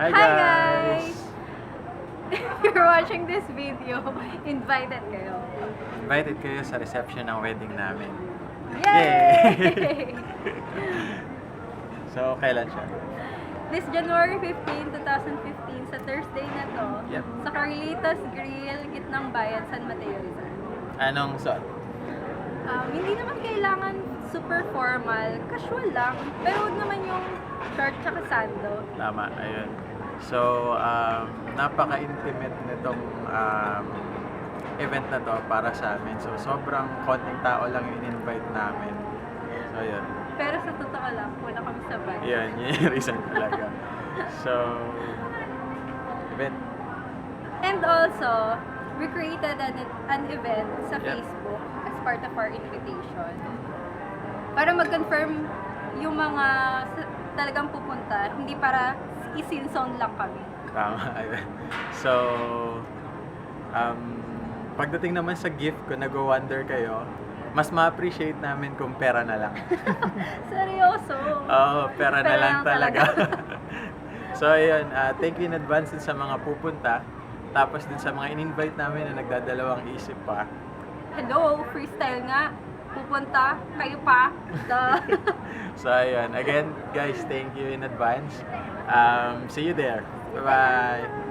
Hi Hi guys! guys! If you're watching this video, invited kayo. Invited kayo sa reception ng wedding namin. Yay! So, kailan siya? This January 15, 2015, sa Thursday na to, Yep. sa Carlitos Grill, Gitnang Bayan, San Mateo, Rizal. Anong suot? Hindi naman kailangan super formal, casual lang, pero huwag naman yung short tsaka sando. Tama, ayun. So, napaka-intimate nitong event na to para sa amin. So, sobrang konting tao lang yung in-invite namin. So, yun. Pero sa totoo lang, wala kami sa budget. Yun yung reason talaga. So, event. And also, we created an event sa Yep. Facebook as part of our invitation. Para mag-confirm yung mga talagang pupunta, hindi para isin-zone lang kami. Tama, ayun. So, pagdating naman sa gift, kung nag-wonder kayo, mas ma-appreciate namin kung pera na lang. Seryoso. Oo, pera na lang talaga. talaga. So, ayun, thank you in advance din sa mga pupunta. Tapos din sa mga in-invite namin na nagdadalawang isip pa. Hello, freestyle nga. Pupunta, kayo pa. Duh. So, ayun. Again, guys, thank you in advance. See you there. Bye-bye.